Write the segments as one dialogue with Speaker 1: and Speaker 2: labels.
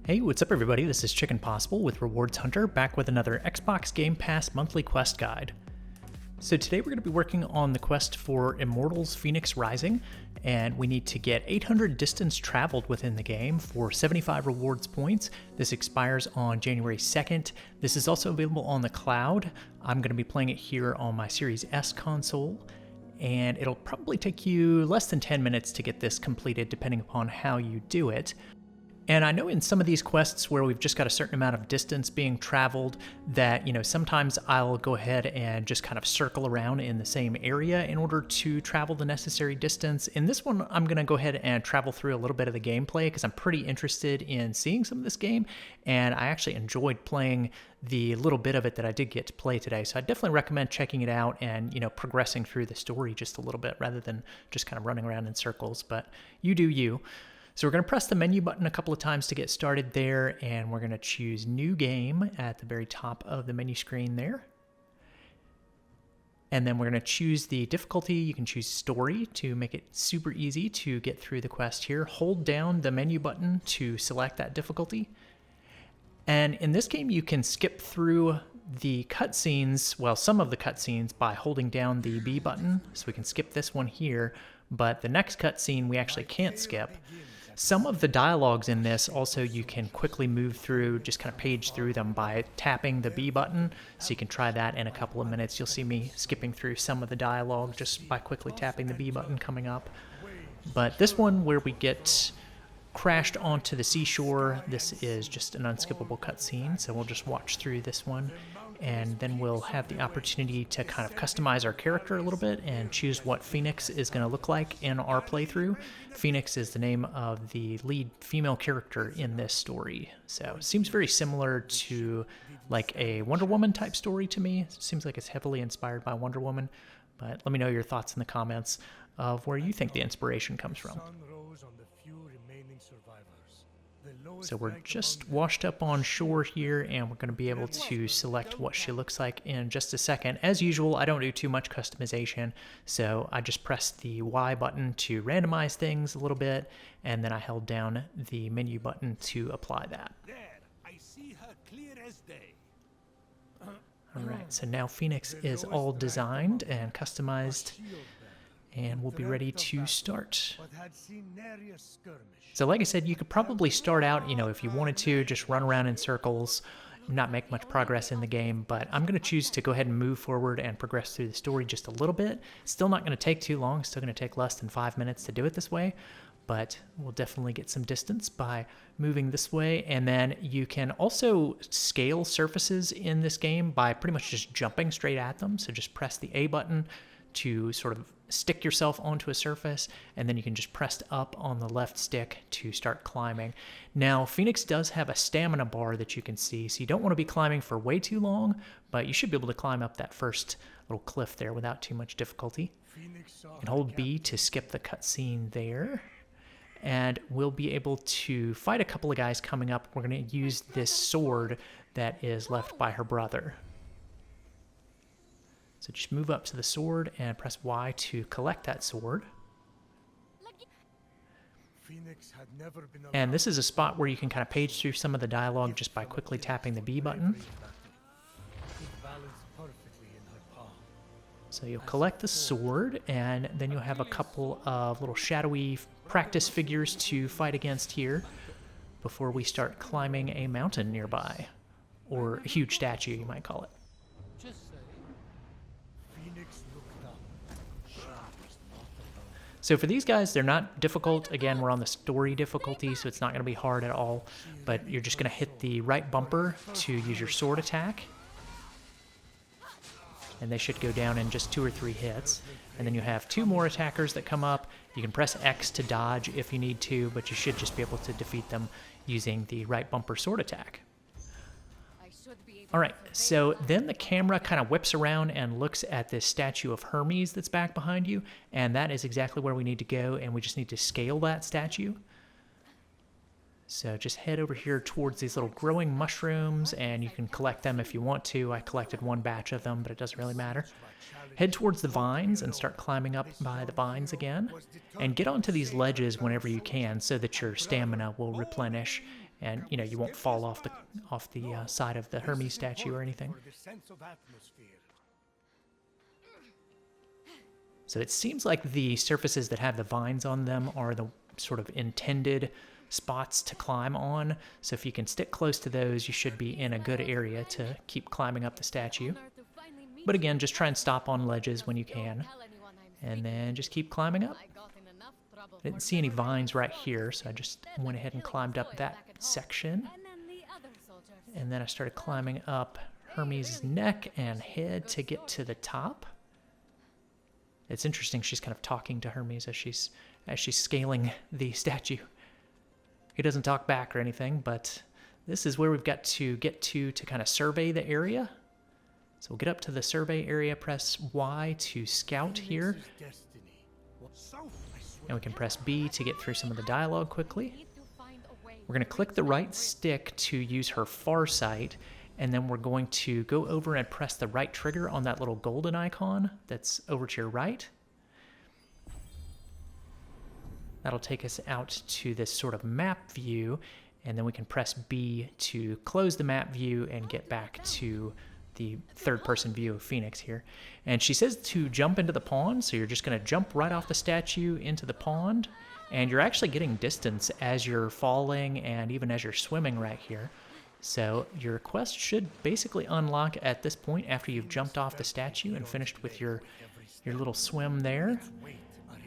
Speaker 1: Hey, what's up everybody? This is Chicken Possible with Rewards Hunter, back with another Xbox Game Pass monthly quest guide. So today we're going to be working on the quest for Immortals Fenyx Rising, and we need to get 800 distance traveled within the game for 75 rewards points. This expires on January 2nd. This is also available on the cloud. I'm going to be playing it here on my Series S console, and it'll probably take you less than 10 minutes to get this completed depending upon how you do it. And I know in some of these quests where we've just got a certain amount of distance being traveled that, sometimes I'll go ahead and just kind of circle around in the same area in order to travel the necessary distance. In this one, I'm going to go ahead and travel through a little bit of the gameplay because I'm pretty interested in seeing some of this game, and I actually enjoyed playing the little bit of it that I did get to play today. So I definitely recommend checking it out and, progressing through the story just a little bit rather than just kind of running around in circles, but you do you. So we're going to press the menu button a couple of times to get started there, and we're going to choose New Game at the very top of the menu screen there. And then we're going to choose the difficulty. You can choose Story to make it super easy to get through the quest here. Hold down the menu button to select that difficulty. And in this game, you can skip through the cutscenes, well, some of the cutscenes, by holding down the B button. So we can skip this one here, but the next cutscene we actually can't skip. Some of the dialogues in this also you can quickly move through, just kind of page through them by tapping the B button. So you can try that in a couple of minutes. You'll see me skipping through some of the dialogue just by quickly tapping the B button coming up. But this one where we get crashed onto the seashore, this is just an unskippable cutscene. So we'll just watch through this one, and then we'll have the opportunity to kind of customize our character a little bit and choose what Fenyx is going to look like in our playthrough. Fenyx is the name of the lead female character in this story. So it seems very similar to like a Wonder Woman type story to me. It seems like it's heavily inspired by Wonder Woman, but let me know your thoughts in the comments of where you think the inspiration comes from. So we're just washed up on shore here, and we're going to be able to select what she looks like in just a second. As usual, I don't do too much customization, so I just pressed the Y button to randomize things a little bit, and then I held down the menu button to apply that. Alright, so now Fenyx is all designed and customized, and we'll be ready to start. So like I said, you could probably start out, if you wanted to, just run around in circles, not make much progress in the game, but I'm going to choose to go ahead and move forward and progress through the story just a little bit. Still not going to take too long, still going to take less than 5 minutes to do it this way, but we'll definitely get some distance by moving this way. And then you can also scale surfaces in this game by pretty much just jumping straight at them. So just press the A button to sort of stick yourself onto a surface, and then you can just press up on the left stick to start climbing. Now, Fenyx does have a stamina bar that you can see, so you don't want to be climbing for way too long, but you should be able to climb up that first little cliff there without too much difficulty. And hold B to skip the cutscene there. And we'll be able to fight a couple of guys coming up. We're going to use this sword that is left by her brother. So just move up to the sword and press Y to collect that sword. And this is a spot where you can kind of page through some of the dialogue just by quickly tapping the B button. So you'll collect the sword, and then you'll have a couple of little shadowy practice figures to fight against here before we start climbing a mountain nearby, or a huge statue, you might call it. So for these guys, they're not difficult. Again, we're on the story difficulty, so it's not going to be hard at all. But you're just going to hit the right bumper to use your sword attack. And they should go down in just 2 or 3 hits. And then you have 2 more attackers that come up. You can press X to dodge if you need to, but you should just be able to defeat them using the right bumper sword attack. Alright, so then the camera kind of whips around and looks at this statue of Hermes that's back behind you, and that is exactly where we need to go, and we just need to scale that statue. So just head over here towards these little growing mushrooms, and you can collect them if you want to. I collected 1 batch of them, but it doesn't really matter. Head towards the vines and start climbing up by the vines again, and get onto these ledges whenever you can so that your stamina will replenish and you know, you won't fall off the side of the Hermes statue or anything. So it seems like the surfaces that have the vines on them are the sort of intended spots to climb on. So if you can stick close to those, you should be in a good area to keep climbing up the statue. But again, just try and stop on ledges when you can. And then just keep climbing up. I didn't see any vines right here, so I just went ahead and climbed up that section. And then I started climbing up Hermes' neck and head to get to the top. It's interesting, she's kind of talking to Hermes as she's scaling the statue. He doesn't talk back or anything, but this is where we've got to get to kind of survey the area. So we'll get up to the survey area, press Y to scout here. And we can press B to get through some of the dialogue quickly. We're going to click the right stick to use her far sight, and then we're going to go over and press the right trigger on that little golden icon that's over to your right. That'll take us out to this sort of map view, and then we can press B to close the map view and get back to the third-person view of Fenyx here. And she says to jump into the pond, so you're just going to jump right off the statue into the pond, and you're actually getting distance as you're falling and even as you're swimming right here. So your quest should basically unlock at this point after you've jumped off the statue and finished with your little swim there.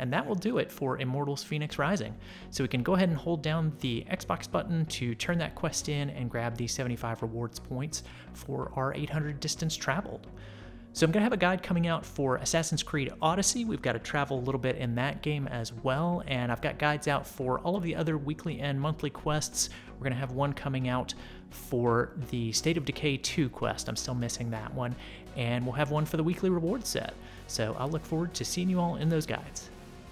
Speaker 1: And that will do it for Immortals Fenyx Rising. So we can go ahead and hold down the Xbox button to turn that quest in and grab the 75 rewards points for our 800 distance traveled. So I'm going to have a guide coming out for Assassin's Creed Odyssey. We've got to travel a little bit in that game as well, and I've got guides out for all of the other weekly and monthly quests. We're going to have one coming out for the State of Decay 2 quest. I'm still missing that one, and we'll have one for the weekly reward set. So I'll look forward to seeing you all in those guides.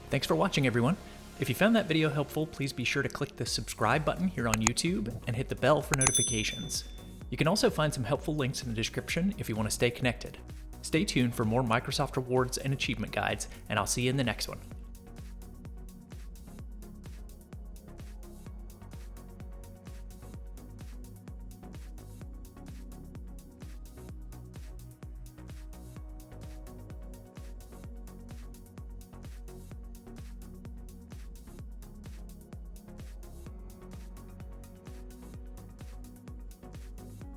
Speaker 1: Thanks for watching, everyone. If you found that video helpful, please be sure to click the subscribe button here on YouTube and hit the bell for notifications. You can also find some helpful links in the description if you want to stay connected. Stay tuned for more Microsoft rewards and achievement guides, and I'll see you in the next one.